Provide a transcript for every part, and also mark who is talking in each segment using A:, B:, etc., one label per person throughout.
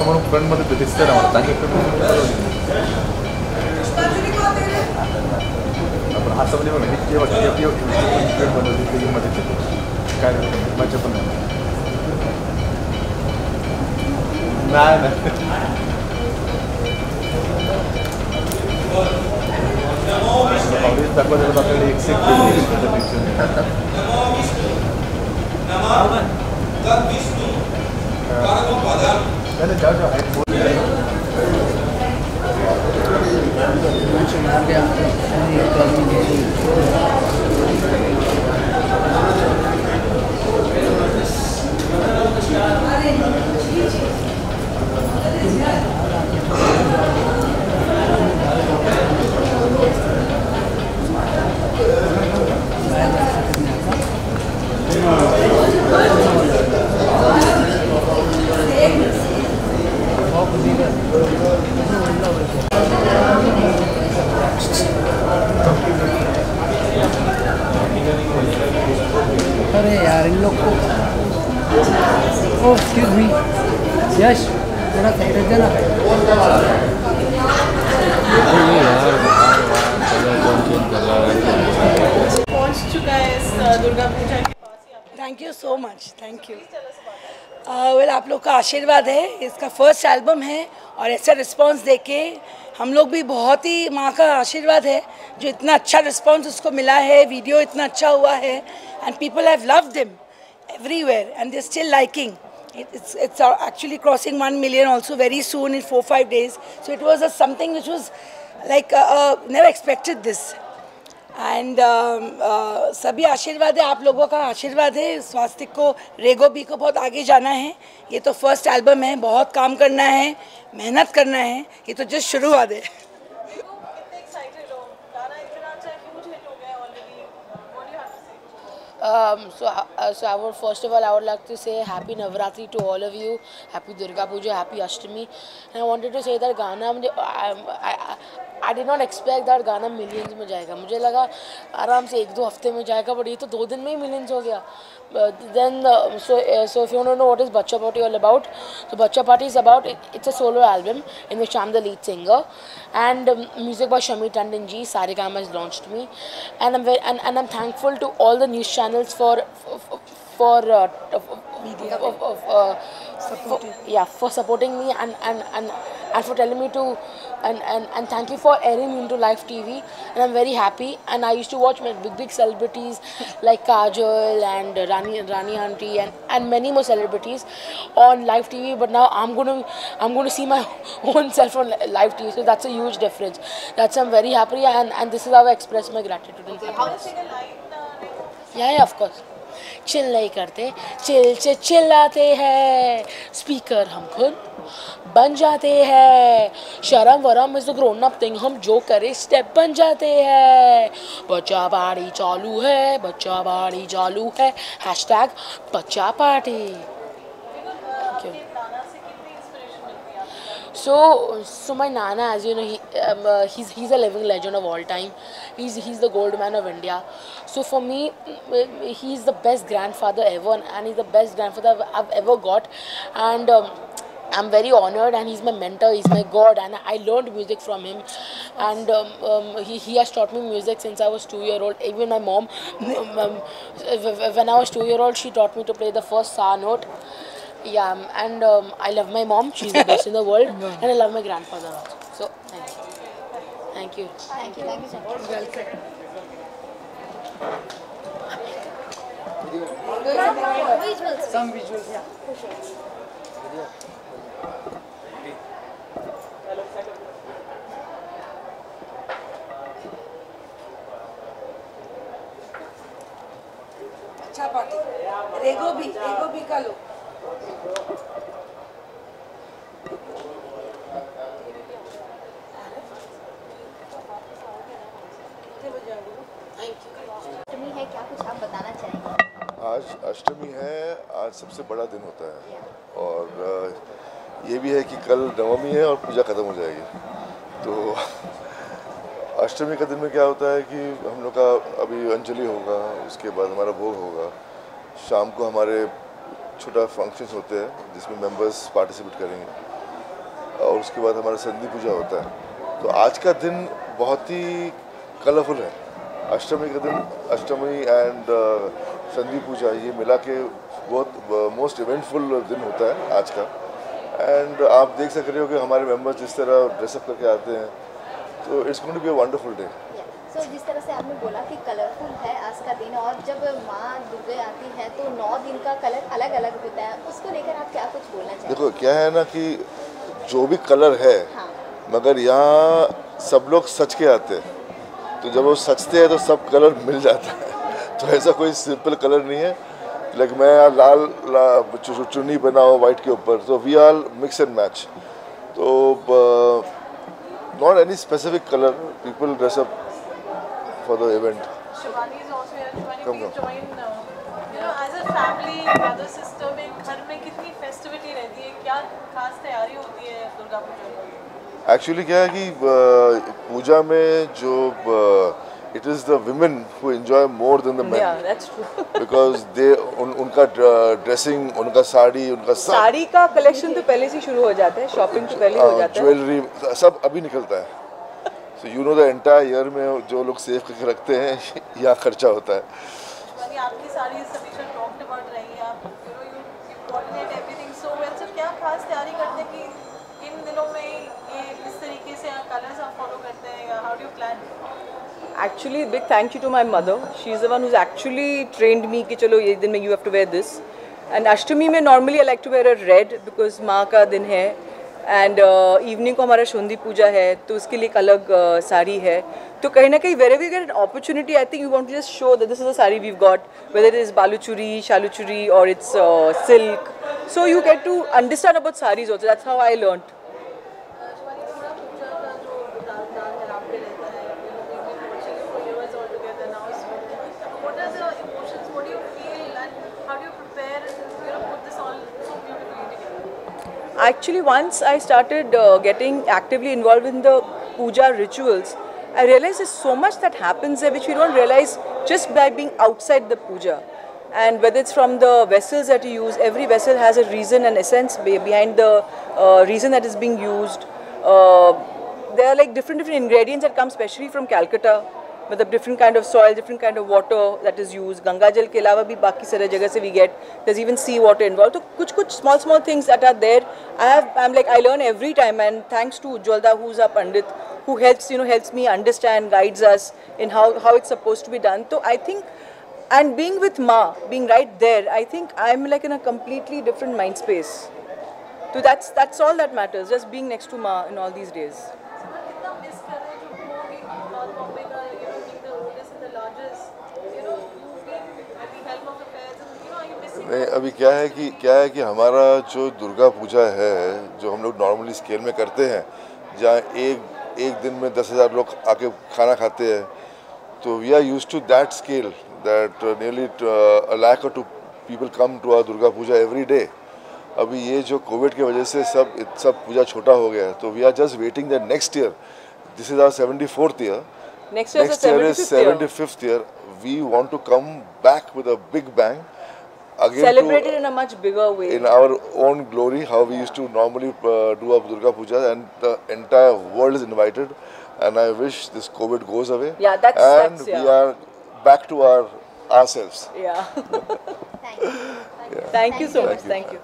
A: समोर फ्रंट मध्ये दिसते ना मला आपण असं म्हणजे बघा मध्ये काय मजा पण नाही दाखवत आपल्याला
B: अरे यार इन लोग को एक्सक्यूज मी यश थोड़ा साइड हट जाना
C: पहुंच चुका है इस दुर्गा पूजा के पास।
D: Thank you so much, thank you. Well आप लोग का आशीर्वाद है, इसका फर्स्ट एल्बम है और ऐसा रिस्पांस देके हम लोग भी बहुत ही माँ का आशीर्वाद है जो इतना अच्छा रिस्पांस उसको मिला है, वीडियो इतना अच्छा हुआ है and people have loved him everywhere and they still liking it's actually crossing 1 million also very soon in 4-5 days, so it was something which was like never expected this and सभी आशीर्वाद है, आप लोगों का आशीर्वाद है। स्वास्तिक को, रेगो बी को बहुत आगे जाना है। ये तो फर्स्ट एल्बम है, बहुत काम करना है, मेहनत करना है, ये तो जस्ट शुरुआत है।
E: So I would first of all I would like to say happy Navratri to all of you, happy Durga Puja, happy Ashtami, and I wanted to say that गाना मुझे I did not expect that गाना millions में जाएगा। मुझे लगा आराम से 1-2 हफ्ते में जाएगा, but ये तो 2 दिन में ही millions हो गया। Then so if you want to know what is Bachcha Party all about, so Bachcha Party is about it's a solo album in which I'm the lead singer, and music by Shami Tandon ji. Saregama has launched me, and I'm thankful to all the news channels for supporting me and for telling me to and thank you for airing me into live TV, and I'm very happy. And I used to watch my big celebrities like Kajol and Rani Auntie and many more celebrities on live TV, but now I'm going to see my own self on live TV, so that's a huge difference. I'm very happy, and this is how I express my gratitude and happiness. Yeah, of course. Chill नहीं करते, चिल्लाते हैं, speaker हम खुद बन जाते हैं, शर्म वरम इज ग्रोन अप थिंग, हम जो करे स्टेप बन जाते हैं, बच्चा पार्टी चालू है, बच्चा पार्टी चालू है, हैशटैग बच्चा party. So my Nana, as you know, he's a living legend of all time. He's the gold man of India. So for me, he's the best grandfather ever, and he's the best grandfather I've ever got. And I'm very honored, and he's my mentor, he's my god, and I learned music from him. And he has taught me music since I was 2-year-old. Even my mom, when I was 2-year-old, she taught me to play the first Sa note. Yeah, and I love my mom, she's the best in the world, and I love my grandfather also. So, thank you.
C: Thank you so much.
D: Welcome.
B: Some visuals. Yeah.
D: अच्छा party, रेगो भी का लो।
F: अष्टमी है, आज सबसे बड़ा दिन होता है और ये भी है कि कल नवमी है और पूजा ख़त्म हो जाएगी। तो अष्टमी के दिन में क्या होता है कि हम लोग का अभी अंजलि होगा, उसके बाद हमारा भोग होगा, शाम को हमारे छोटा फंक्शंस होते हैं जिसमें मेंबर्स पार्टिसिपेट करेंगे और उसके बाद हमारा संधि पूजा होता है। तो आज का दिन बहुत ही कलरफुल है। अष्टमी का दिन, अष्टमी एंड संधि पूजा ये मिला के बहुत मोस्ट इवेंटफुल दिन होता है आज का। एंड आप देख सक रहे हो कि हमारे मेंबर्स जिस तरह ड्रेसअप करके आते हैं, तो it's going to be a wonderful day.
G: So जिस तरह से आपने बोला कि कलरफुल है आज का दिन, और जब माँ दुर्गा आती है तो 9 दिन का कलर अलग अलग होता है, उसको लेकर आप क्या कुछ बोलना चाहेंगे? देखो
F: क्या है ना कि जो भी कलर है,
G: हाँ।
F: मगर यहाँ सब लोग सच के आते हैं, तो जब वो सचते हैं तो सब कलर मिल जाता है। तो ऐसा कोई सिंपल कलर नहीं है, लाइक मैं लाल चुन्नी पहना हो वाइट के ऊपर, तो we are mix and match. तो not any specific colour, people dress up for the event.
C: Shivani is also here. Shivani, please join. You know, as a family, brother sister में घर में कितनी फेस्टिविटी रहती है, क्या खास तैयारी होती है दुर्गा पूजा की?
F: एक्चुअली क्या है कि पूजा में जो it is the women who enjoy more than the main.
H: Yeah, that's true.
F: Because they उनका ड्रेसिंग, उनका साड़ी, उनका सब
H: साड़ी का कलेक्शन तो पहले से शुरू हो जाता है, शॉपिंग तो पहले हो जाता है,
F: ज्वेलरी सब अभी निकलता है। So you know the entire year में जो लोग सेव करके रखते हैं यहाँ खर्चा होता है।
C: शिवानी, आपकी सारी समीक्षा टॉक्ड अबाउट रही है, आप you coordinate everything so well. So क्या खास तैयारी करते हैं कि इन दिनों में ये इस तरीके से कलर्स आप फॉलो करते हैं, या how do you plan?
H: Actually, big thank you to my mother. She's the one who's actually trained me कि चलो ये दिन में you have to wear this. And अष्टमी में normally I like to wear a red because माँ का दिन है, and evening को हमारा संधि पूजा है, तो उसके लिए एक अलग साड़ी है। तो कहीं ना कहीं wherever you get an opportunity, I think you want to just show that this is the saree we've got, whether it is baluchuri, shaluchuri, or it's silk. So you get to understand about sarees also. That's how I learnt. Actually, once I started getting actively involved in the puja rituals, I realized there's so much that happens there which we don't realize just by being outside the puja. And whether it's from the vessels that you use, every vessel has a reason and essence behind the reason that is being used. There are like different ingredients that come specially from Calcutta, with a different kind of soil, different kind of water that is used. Ganga Jal ke alawa bhi baki sare jagah se we get. There's even sea water involved. So kuch small things that are there. I learn every time, and thanks to Ujjwal, who's a pandit, who helps me understand, guides us in how it's supposed to be done. So I think, and being with Ma, being right there, I think I'm like in a completely different mind space. So that's all that matters. Just being next to Ma in all these days.
F: नहीं, अभी क्या है कि हमारा जो दुर्गा पूजा है, जो हम लोग नॉर्मली स्केल में करते हैं, जहाँ एक दिन में 10,000 लोग आके खाना खाते हैं, तो we are used to that scale, that nearly 1 lakh or 2 people come to our Durga Puja every day. अभी ये जो कोविड की वजह से सब पूजा छोटा हो गया है, तो we are just waiting that next year, this is our 74th year,
H: next year is
F: 75th year, we want to come back with a big bang. Again,
H: celebrate it in a much bigger way.
F: In our own glory, how we used to normally do our Durga Puja, and the entire world is invited. And I wish this COVID goes away.
H: Yeah,
F: and we are back to ourselves.
H: Yeah.
G: Thank you.
F: Yeah.
H: Thank you so much. Thank you.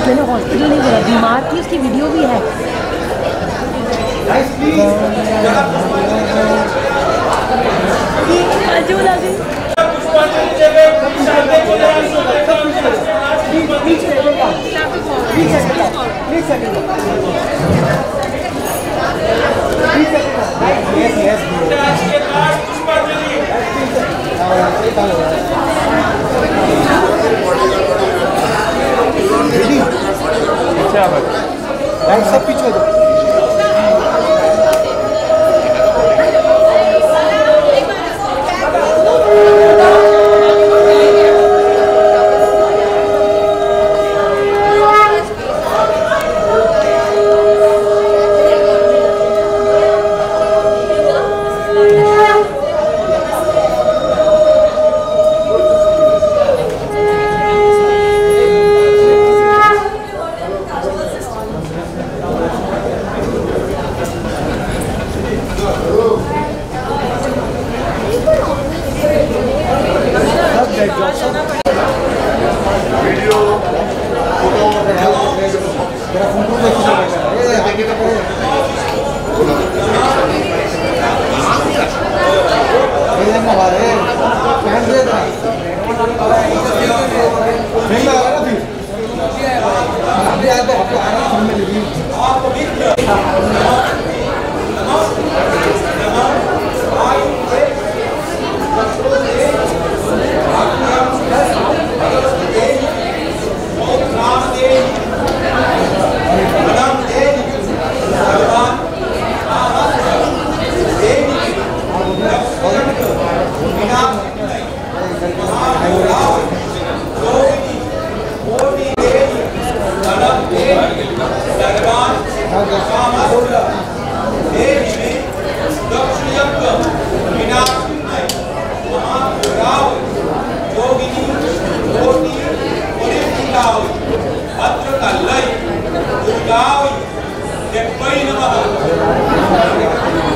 I: मैंने hospital नहीं बोला, बीमार थी, उसकी video भी है।
J: सब पीछे हो जाओ।
K: Dugawi, Dekpai Namaha.